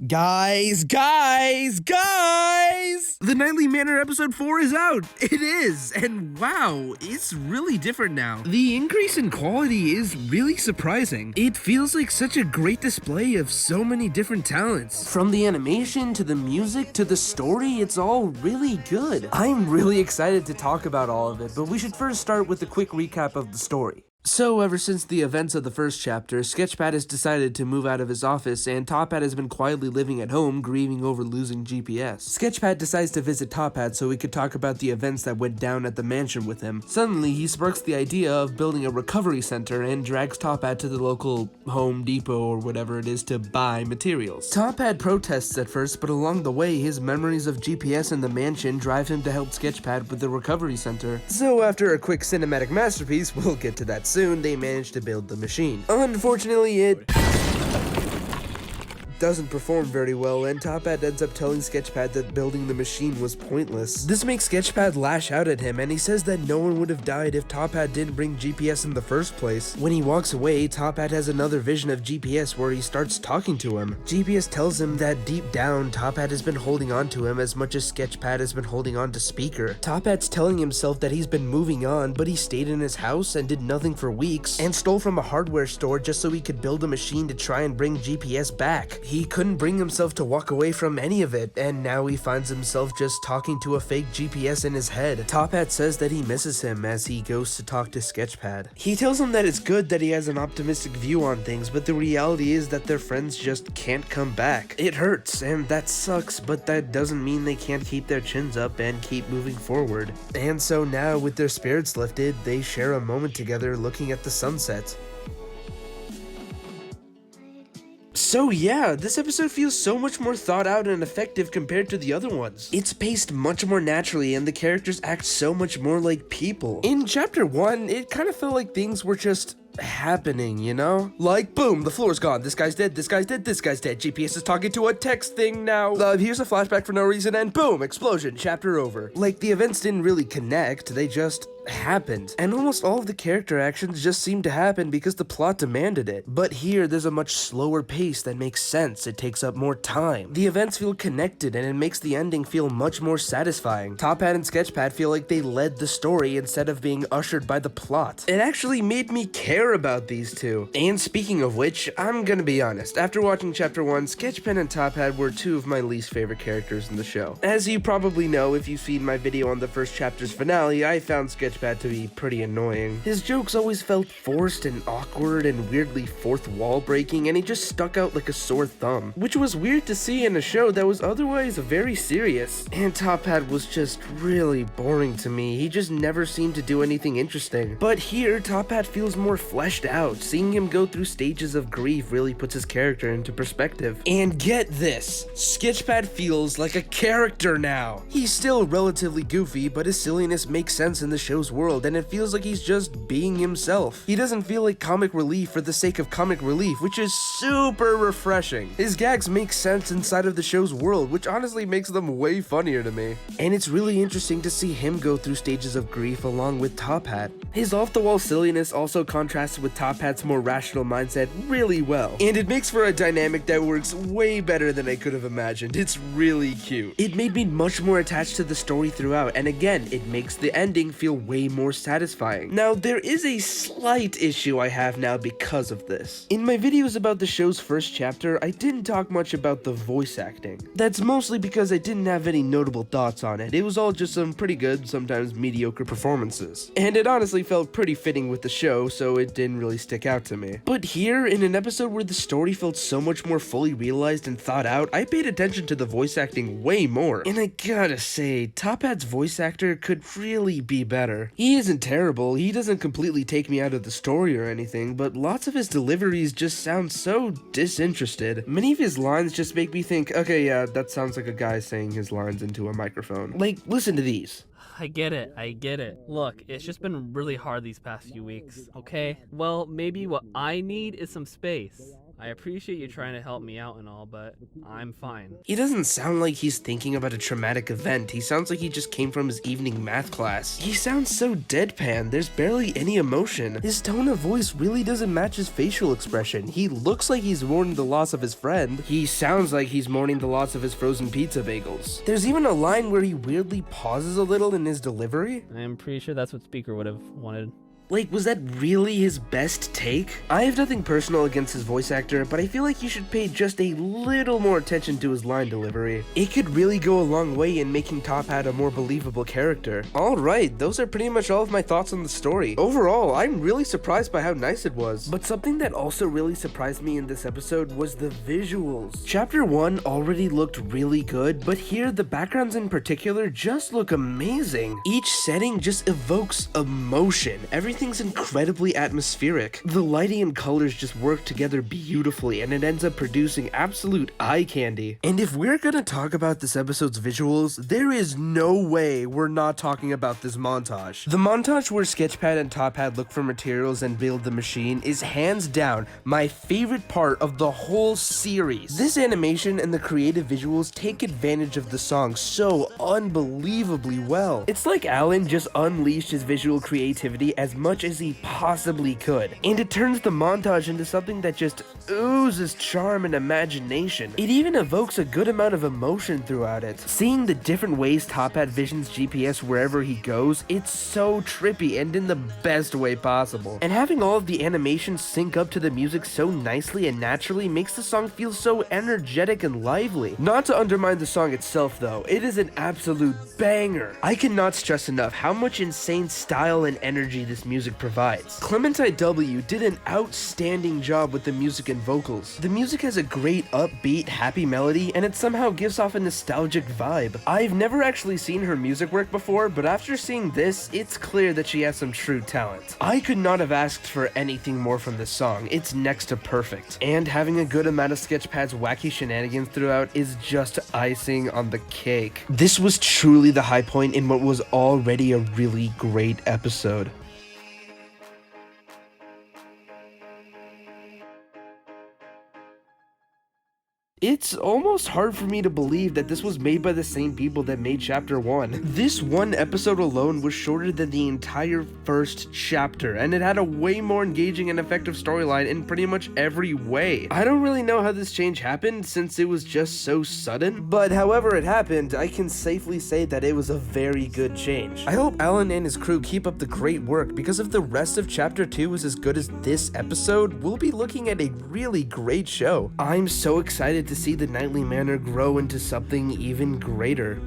Guys! The Nightly Manor episode 4 is out! It is! And wow, it's really different now. The increase in quality is really surprising. It feels like such a great display of so many different talents. From the animation, to the music, to the story, it's all really good. I'm really excited to talk about all of it, but we should first start with a quick recap of the story. So, ever since the events of the first chapter, Sketchpad has decided to move out of his office, and Top Hat has been quietly living at home, grieving over losing GPS. Sketchpad decides to visit Top Hat so he could talk about the events that went down at the mansion with him. Suddenly, he sparks the idea of building a recovery center and drags Top Hat to the local Home Depot or whatever it is to buy materials. Top Hat protests at first, but along the way, his memories of GPS in the mansion drive him to help Sketchpad with the recovery center. So after a quick cinematic masterpiece, we'll get to that soon, they managed to build the machine. Unfortunately, it doesn't perform very well, and Top Hat ends up telling Sketchpad that building the machine was pointless. This makes Sketchpad lash out at him, and he says that no one would have died if Top Hat didn't bring GPS in the first place. When he walks away, Top Hat has another vision of GPS where he starts talking to him. GPS tells him that deep down, Top Hat has been holding on to him as much as Sketchpad has been holding on to Speaker. Top Hat's telling himself that he's been moving on, but he stayed in his house and did nothing for weeks, and stole from a hardware store just so he could build a machine to try and bring GPS back. He couldn't bring himself to walk away from any of it, and now he finds himself just talking to a fake GPS in his head. Top Hat says that he misses him as he goes to talk to Sketchpad. He tells him that it's good that he has an optimistic view on things, but the reality is that their friends just can't come back. It hurts, and that sucks, but that doesn't mean they can't keep their chins up and keep moving forward. And so now, with their spirits lifted, they share a moment together looking at the sunset. So yeah, this episode feels so much more thought out and effective compared to the other ones. It's paced much more naturally and the characters act so much more like people. In chapter 1, it kind of felt like things were just happening, you know? Like, boom, the floor's gone, this guy's dead, this guy's dead, this guy's dead, GPS is talking to a text thing now, here's a flashback for no reason, and boom, explosion, chapter over. Like, the events didn't really connect, they just happened. And almost all of the character actions just seemed to happen because the plot demanded it. But here, there's a much slower pace that makes sense, it takes up more time. The events feel connected and it makes the ending feel much more satisfying. Top Hat and Sketchpad feel like they led the story instead of being ushered by the plot. It actually made me care about these two. And speaking of which, I'm gonna be honest, after watching chapter 1, Sketchpad and Top Hat were two of my least favorite characters in the show. As you probably know if you've seen my video on the first chapter's finale, I found Sketchpad to be pretty annoying. His jokes always felt forced and awkward and weirdly fourth wall breaking, and he just stuck out like a sore thumb, which was weird to see in a show that was otherwise very serious. And Top Hat was just really boring to me, he just never seemed to do anything interesting. But here, Top Hat feels more fleshed out. Seeing him go through stages of grief really puts his character into perspective. And get this, Sketchpad feels like a character now. He's still relatively goofy, but his silliness makes sense in the show's world, and it feels like he's just being himself. He doesn't feel like comic relief for the sake of comic relief, which is super refreshing. His gags make sense inside of the show's world, which honestly makes them way funnier to me. And it's really interesting to see him go through stages of grief along with Top Hat. His off-the-wall silliness also contrasts with Top Hat's more rational mindset really well, and it makes for a dynamic that works way better than I could have imagined. It's really cute. It made me much more attached to the story throughout, and again, it makes the ending feel way more satisfying. Now, there is a slight issue I have now because of this. In my videos about the show's first chapter, I didn't talk much about the voice acting. That's mostly because I didn't have any notable thoughts on it. It was all just some pretty good, sometimes mediocre performances. And it honestly felt pretty fitting with the show, so it didn't really stick out to me. But here, in an episode where the story felt so much more fully realized and thought out, I paid attention to the voice acting way more. And I gotta say, Top Hat's voice actor could really be better. He isn't terrible, he doesn't completely take me out of the story or anything, but lots of his deliveries just sound so disinterested. Many of his lines just make me think, okay, yeah, that sounds like a guy saying his lines into a microphone. Like, listen to these. I get it. Look, it's just been really hard these past few weeks, okay? Well, maybe what I need is some space. I appreciate you trying to help me out and all, but I'm fine. He doesn't sound like he's thinking about a traumatic event. He sounds like he just came from his evening math class. He sounds so deadpan, there's barely any emotion. His tone of voice really doesn't match his facial expression. He looks like he's mourning the loss of his friend. He sounds like he's mourning the loss of his frozen pizza bagels. There's even a line where he weirdly pauses a little in his delivery. I'm pretty sure that's what Speaker would have wanted. Like, was that really his best take? I have nothing personal against his voice actor, but I feel like you should pay just a little more attention to his line delivery. It could really go a long way in making Top Hat a more believable character. Alright, those are pretty much all of my thoughts on the story. Overall, I'm really surprised by how nice it was. But something that also really surprised me in this episode was the visuals. Chapter 1 already looked really good, but here the backgrounds in particular just look amazing. Each setting just evokes emotion. Everything's incredibly atmospheric. The lighting and colors just work together beautifully, and it ends up producing absolute eye candy. And if we're gonna talk about this episode's visuals, there is no way we're not talking about this montage. The montage where Sketchpad and Top Hat look for materials and build the machine is hands down my favorite part of the whole series. This animation and the creative visuals take advantage of the song so unbelievably well. It's like Alan just unleashed his visual creativity as much as he possibly could, and it turns the montage into something that just oozes charm and imagination. It even evokes a good amount of emotion throughout it. Seeing the different ways Top Hat visions GPS wherever he goes, it's so trippy and in the best way possible. And having all of the animations sync up to the music so nicely and naturally makes the song feel so energetic and lively. Not to undermine the song itself though, it is an absolute banger. I cannot stress enough how much insane style and energy this music provides. Clementine W did an outstanding job with the music and vocals. The music has a great upbeat, happy melody, and it somehow gives off a nostalgic vibe. I've never actually seen her music work before, but after seeing this, it's clear that she has some true talent. I could not have asked for anything more from this song. It's next to perfect. And having a good amount of Sketchpad's wacky shenanigans throughout is just icing on the cake. This was truly the high point in what was already a really great episode. It's almost hard for me to believe that this was made by the same people that made Chapter 1. This one episode alone was shorter than the entire first chapter, and it had a way more engaging and effective storyline in pretty much every way. I don't really know how this change happened since it was just so sudden, but however it happened, I can safely say that it was a very good change. I hope Alan and his crew keep up the great work, because if the rest of Chapter 2 is as good as this episode, we'll be looking at a really great show. I'm so excited to see the Nightly Manor grow into something even greater.